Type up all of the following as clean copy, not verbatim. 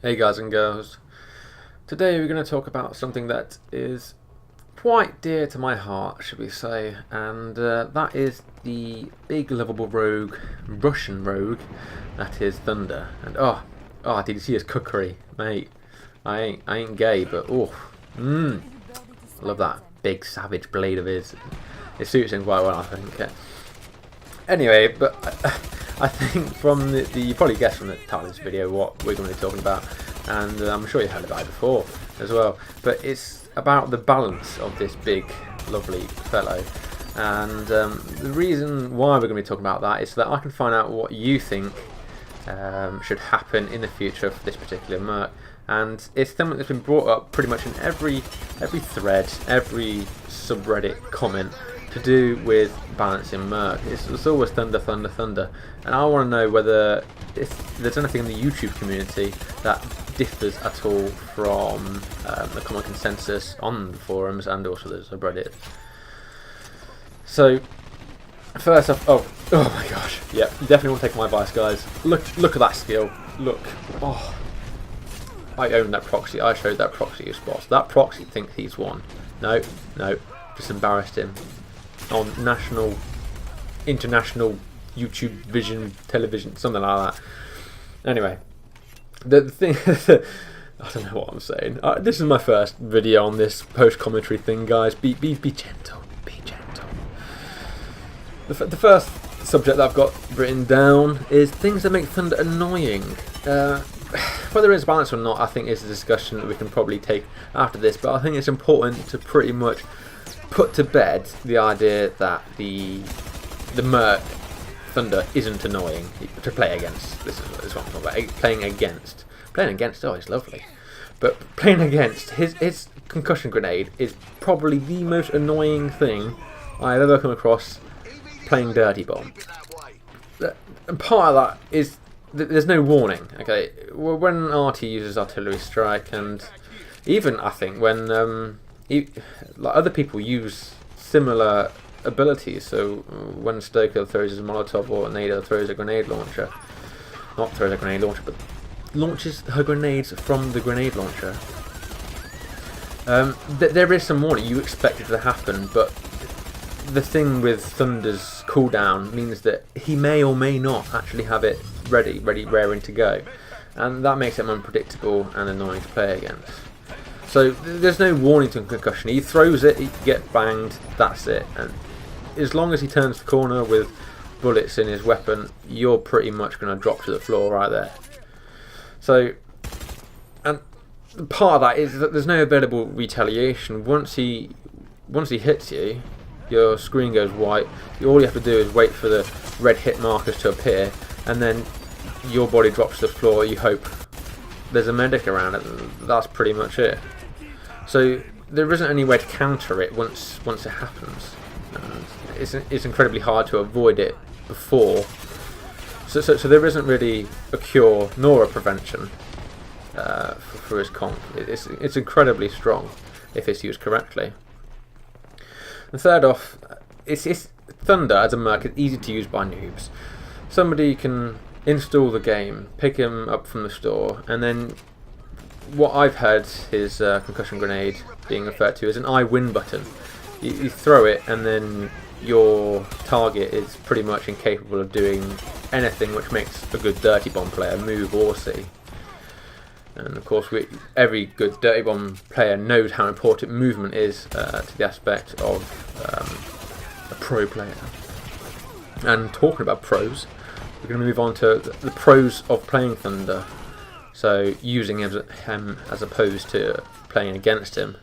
Hey guys and girls, today we're going to talk about something that is quite dear to my heart, should we say, and that is the big lovable rogue, Russian rogue, that is Thunder. And did you see his cookery, mate? I ain't gay, but I love that big savage blade of his. It suits him quite well, I think. Anyway, but I think from you probably guessed from the title of this video what we're going to be talking about, and I'm sure you've heard about it before as well, but it's about the balance of this big lovely fellow, and the reason why we're going to be talking about that is so that I can find out what you think should happen in the future for this particular merc. And it's something that's been brought up pretty much in every thread, every subreddit comment to do with balancing merc. It's always thunder, thunder, thunder, and I want to know whether if there's anything in the YouTube community that differs at all from the common consensus on the forums and also the subreddit. So first off, oh my gosh, yeah, you definitely want to take my advice, guys. Look at that skill. Look, I own that proxy. I showed that proxy his spots. That proxy thinks he's won. No, just embarrassed him on national, international YouTube vision, television, something like that. Anyway, the thing, I don't know what I'm saying. This is my first video on this post-commentary thing, guys. Be gentle, be gentle. The first subject that I've got written down is things that make Thunder annoying. Whether it's balanced or not, I think is a discussion that we can probably take after this, but I think it's important to pretty much put to bed the idea that the merc Thunder isn't annoying to play against. This is what I'm talking about. Playing against, oh, it's lovely. But playing against, his concussion grenade is probably the most annoying thing I've ever come across playing Dirty Bomb. And part of that is there's no warning. Okay, when RT uses artillery strike, and even I think when like other people use similar abilities. So when Stoker throws his Molotov or Nado throws a grenade launcher, not throws a grenade launcher, but launches her grenades from the grenade launcher. There is some warning. You expect it to happen, but the thing with Thunder's cooldown means that he may or may not actually have it ready, raring to go, and that makes him unpredictable and annoying to play against. So there's no warning to concussion. He throws it, he gets banged, that's it. And as long as he turns the corner with bullets in his weapon, you're pretty much going to drop to the floor right there. So, and part of that is that there's no available retaliation. Once he hits you, your screen goes white. All you have to do is wait for the red hit markers to appear, and then your body drops to the floor. You hope there's a medic around it, and that's pretty much it. So there isn't any way to counter it once it happens. It's incredibly hard to avoid it before. So there isn't really a cure nor a prevention for his comp. It's incredibly strong if it's used correctly. And third off, it's Thunder as a merc is easy to use by noobs. Somebody can install the game, pick him up from the store, and then what I've heard his concussion grenade being referred to as an I win button. You throw it, and then your target is pretty much incapable of doing anything which makes a good Dirty Bomb player move or see. And of course, every good Dirty Bomb player knows how important movement is to the aspect of a pro player. And talking about pros, we're going to move on to the pros of playing Thunder. So using him as opposed to playing against him.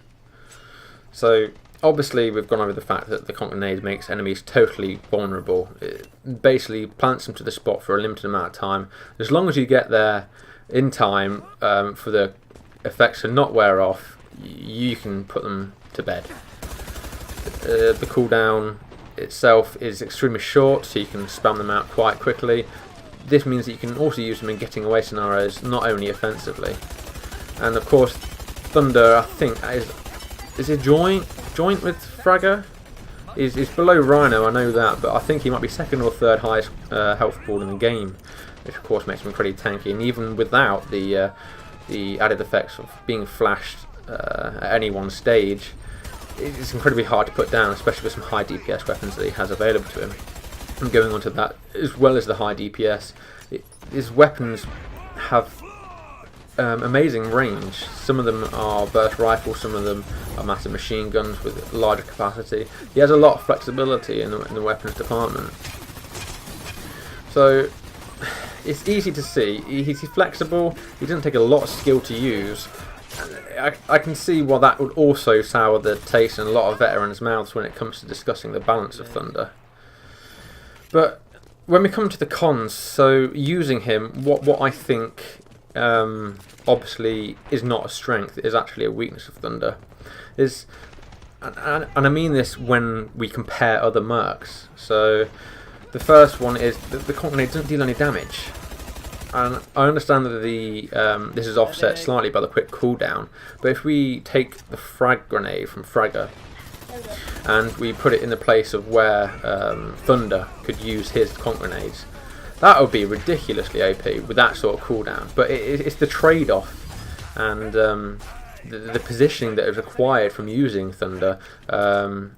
So obviously we've gone over the fact that the conk grenade makes enemies totally vulnerable. It basically plants them to the spot for a limited amount of time. As long as you get there in time for the effects to not wear off, you can put them to bed. The cooldown itself is extremely short, so you can spam them out quite quickly. This means that you can also use them in getting away scenarios, not only offensively. And of course, Thunder, I think, is a joint with Fragger? He's below Rhino, I know that, but I think he might be second or third highest health ball in the game, which of course makes him incredibly tanky. And even without the the added effects of being flashed at any one stage, it's incredibly hard to put down, especially with some high DPS weapons that he has available to him. And going on to that, as well as the high DPS, his weapons have amazing range. Some of them are burst rifles, some of them are massive machine guns with larger capacity. He has a lot of flexibility in the weapons department. So it's easy to see. He's flexible, he doesn't take a lot of skill to use. I can see why that would also sour the taste in a lot of veterans' mouths when it comes to discussing the balance of Thunder. But when we come to the cons, so using him, what I think obviously is not a strength, is actually a weakness of Thunder, is, and I mean this when we compare other mercs. So the first one is that the conk grenade doesn't deal any damage. And I understand that this is offset slightly by the quick cooldown, but if we take the frag grenade from Fragger and we put it in the place of where Thunder could use his conk grenades, that would be ridiculously OP with that sort of cooldown. But it's the trade-off and the positioning that is required from using Thunder,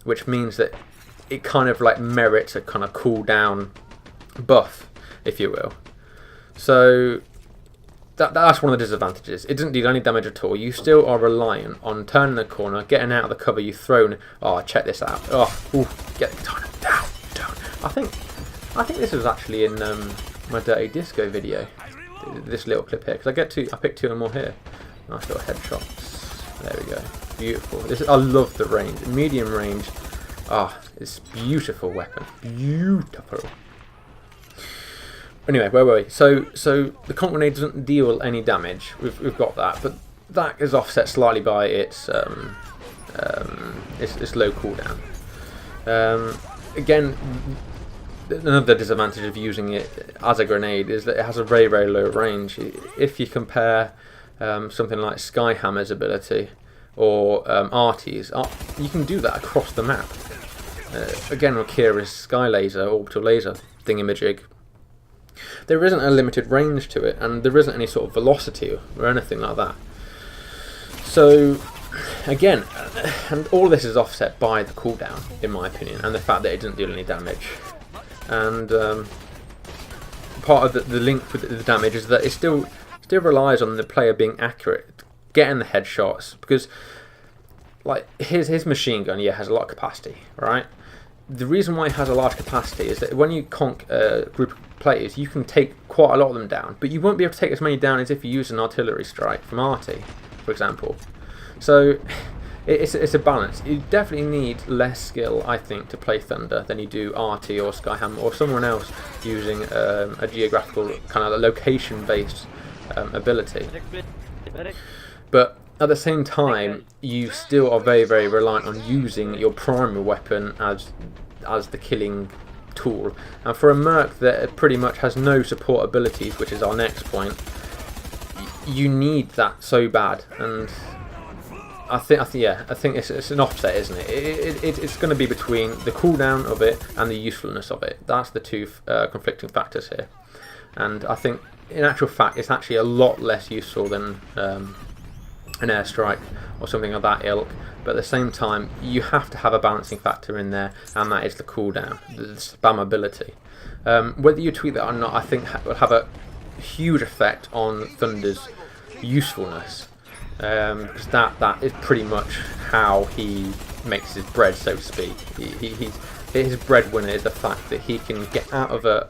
which means that it kind of like merits a kind of cooldown buff, if you will. So that's one of the disadvantages. It doesn't deal any damage at all. You still are reliant on turning the corner, getting out of the cover you've thrown. Oh, check this out. Oh, ooh, get the katana down. I think this was actually in my Dirty Disco video. This little clip here, because I picked two more here. Nice little headshots. There we go. Beautiful. I love the range. Medium range. Ah, it's beautiful weapon. Beautiful. Anyway, where were we? So the conk grenade doesn't deal any damage. We've got that, but that is offset slightly by its low cooldown. Again, another disadvantage of using it as a grenade is that it has a very, very low range. If you compare something like Skyhammer's ability or Artie's, you can do that across the map. Again, with Kira's Sky Laser, Orbital Laser thingamajig, there isn't a limited range to it, and there isn't any sort of velocity or anything like that. So, again, and all this is offset by the cooldown, in my opinion, and the fact that it doesn't deal any damage. And part of the link with the damage is that it still relies on the player being accurate, getting the headshots, because like his machine gun, has a lot of capacity, right? The reason why it has a large capacity is that when you conk a group of players, you can take quite a lot of them down, but you won't be able to take as many down as if you use an artillery strike from Artie, for example. So it's a balance. You definitely need less skill, I think, to play Thunder than you do Artie or Skyhammer or someone else using a geographical kind of location-based ability. But at the same time, you still are very, very reliant on using your primary weapon as the killing tool. And for a merc that pretty much has no support abilities, which is our next point, you need that so bad. And I think it's an offset, isn't it? It's going to be between the cooldown of it and the usefulness of it. That's the two conflicting factors here. And I think, in actual fact, it's actually a lot less useful than an airstrike or something of that ilk, but at the same time you have to have a balancing factor in there, and that is the cooldown, the spammability. Whether you tweak that or not, I think will have a huge effect on Thunder's usefulness, because that is pretty much how he makes his bread, so to speak. His breadwinner is the fact that he can get out of a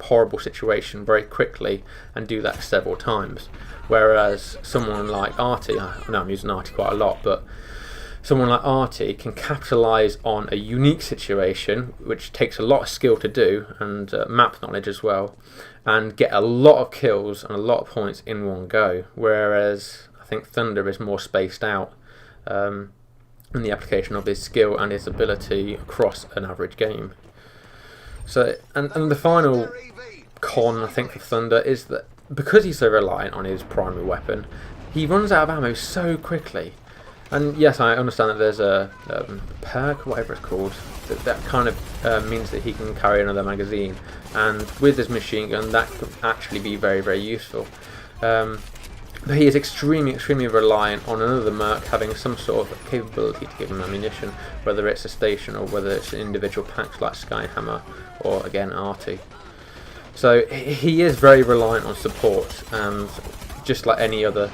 horrible situation very quickly and do that several times. Whereas someone like Artie, I know I'm using Artie quite a lot, but someone like Artie can capitalise on a unique situation, which takes a lot of skill to do, and map knowledge as well, and get a lot of kills and a lot of points in one go. Whereas I think Thunder is more spaced out in the application of his skill and his ability across an average game. So, and the final con, I think, for Thunder is that because he's so reliant on his primary weapon, he runs out of ammo so quickly. And yes, I understand that there's a perk, whatever it's called, that kind of means that he can carry another magazine. And with his machine gun, that could actually be very, very useful. But he is extremely reliant on another merc having some sort of capability to give him ammunition, whether it's a station or whether it's individual packs like Skyhammer or again Artie. So he is very reliant on support, and just like any other.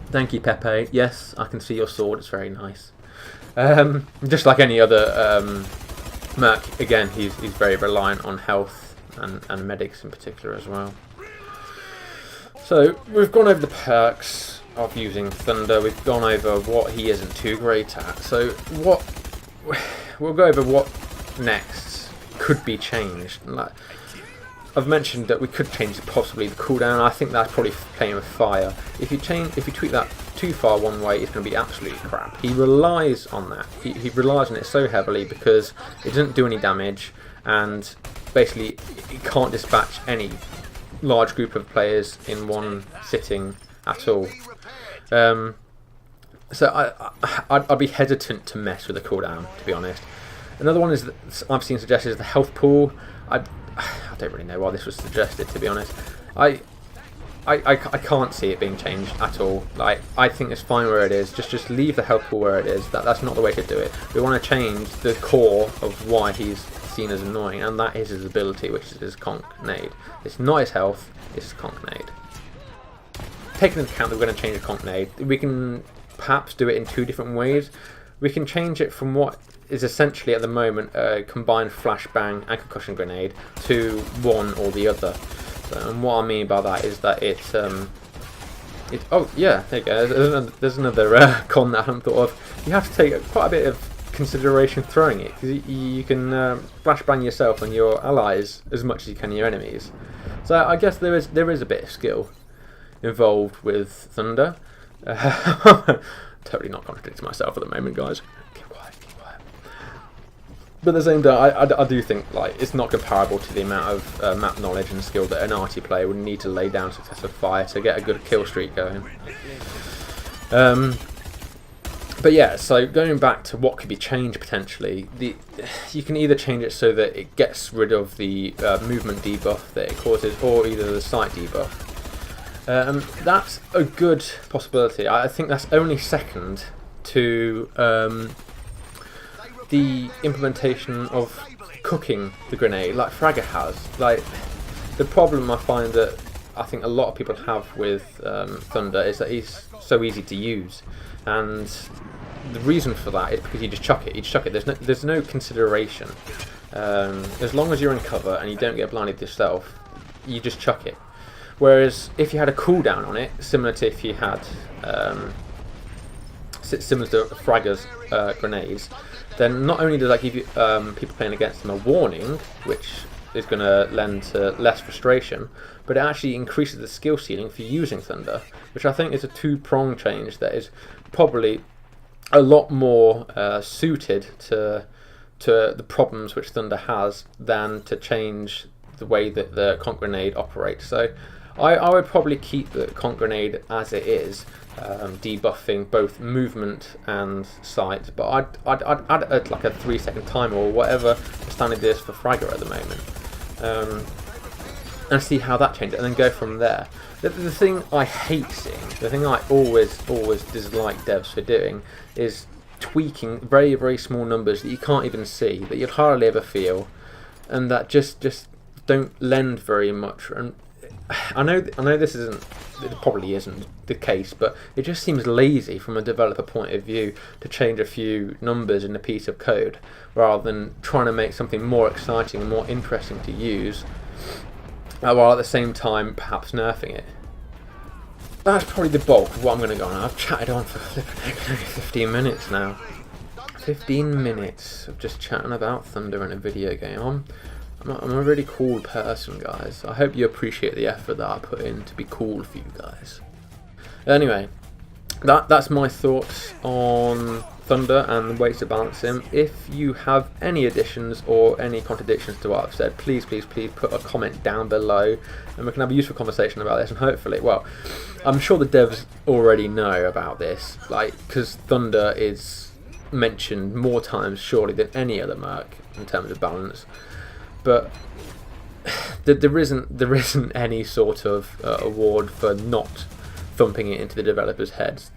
Thank you, Pepe. Yes, I can see your sword. It's very nice. Just like any other merc, again, he's very reliant on health and medics in particular as well. So we've gone over the perks of using Thunder. We've gone over what he isn't too great at. So we'll go over what next could be changed. Like, I've mentioned that we could change possibly the cooldown. I think that's probably playing with fire. If you tweak that too far one way, it's going to be absolutely crap. He relies on that. He relies on it so heavily because it doesn't do any damage, and basically it can't dispatch any large group of players in one sitting at all. So I'd be hesitant to mess with the cooldown, to be honest. Another one is that I've seen suggested is the health pool. I don't really know why this was suggested, to be honest. I can't see it being changed at all. Like, I think it's fine where it is. Just leave the health pool where it is. That's not the way to do it. We want to change the core of why he's seen as annoying, and that is his ability, which is his conk nade. It's not his health, it's his conk nade. Taking into account that we're going to change the conk nade, we can perhaps do it in two different ways. We can change it from what is essentially at the moment a combined flashbang and concussion grenade to one or the other. So, and what I mean by that is that oh yeah, there you go. There's another con that I haven't thought of. You have to take quite a bit of consideration throwing it, because you can flashbang yourself and your allies as much as you can your enemies. So I guess there is a bit of skill involved with Thunder. Totally not contradicting myself at the moment, guys. Keep quiet. But at the same time, I do think like it's not comparable to the amount of map knowledge and skill that an Artie player would need to lay down successive fire to get a good kill streak going. But yeah, so going back to what could be changed potentially, you can either change it so that it gets rid of the movement debuff that it causes, or either the sight debuff. That's a good possibility. I think that's only second to the implementation of cooking the grenade, like Fragger has. Like, the problem I find that I think a lot of people have with Thunder is that he's so easy to use, and the reason for that is because you just chuck it. There's no consideration. As long as you're in cover and you don't get blinded yourself, you just chuck it. Whereas if you had a cooldown on it, similar to if you had similar to Fragger's grenades, then not only does that give you people playing against them a warning, which is going to lend to less frustration, but it actually increases the skill ceiling for using Thunder, which I think is a two-pronged change that is probably a lot more suited to the problems which Thunder has than to change the way that the conk grenade operates. So I would probably keep the conk grenade as it is, debuffing both movement and sight, but I'd add like a 3-second timer or whatever the standard is for Fragger at the moment, and see how that changes, and then go from there. The thing I hate seeing, the thing I always dislike devs for doing, is tweaking very small numbers that you can't even see, that you'd hardly ever feel, and that just don't lend very much. And I know this isn't, it probably isn't the case, but it just seems lazy from a developer point of view to change a few numbers in a piece of code rather than trying to make something more exciting and more interesting to use, while at the same time perhaps nerfing it. That's probably the bulk of what I'm going to go on. I've chatted on for 15 minutes now. 15 minutes of just chatting about Thunder in a video game. I'm a really cool person, guys. I hope you appreciate the effort that I put in to be cool for you guys. Anyway, that's my thoughts on Thunder and the ways to balance him. If you have any additions or any contradictions to what I've said, please put a comment down below, and we can have a useful conversation about this. And hopefully, well, I'm sure the devs already know about this, like, because Thunder is mentioned more times surely than any other merc in terms of balance. But there isn't any sort of award for not thumping it into the developers' heads.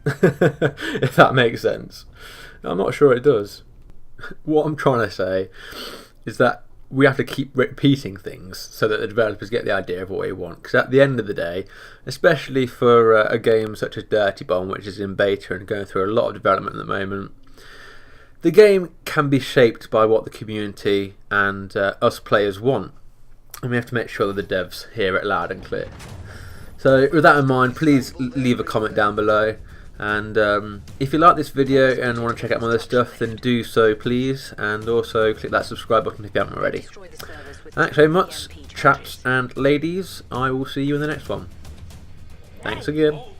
If that makes sense. I'm not sure it does. What I'm trying to say is that we have to keep repeating things so that the developers get the idea of what we want. Because at the end of the day, especially for a game such as Dirty Bomb, which is in beta and going through a lot of development at the moment, the game can be shaped by what the community and us players want. And we have to make sure that the devs hear it loud and clear. So with that in mind, please leave a comment down below. And if you like this video and want to check out more other stuff, then do so please, and also click that subscribe button if you haven't already. Thanks very much, chaps and ladies. I will see you in the next one. Thanks again.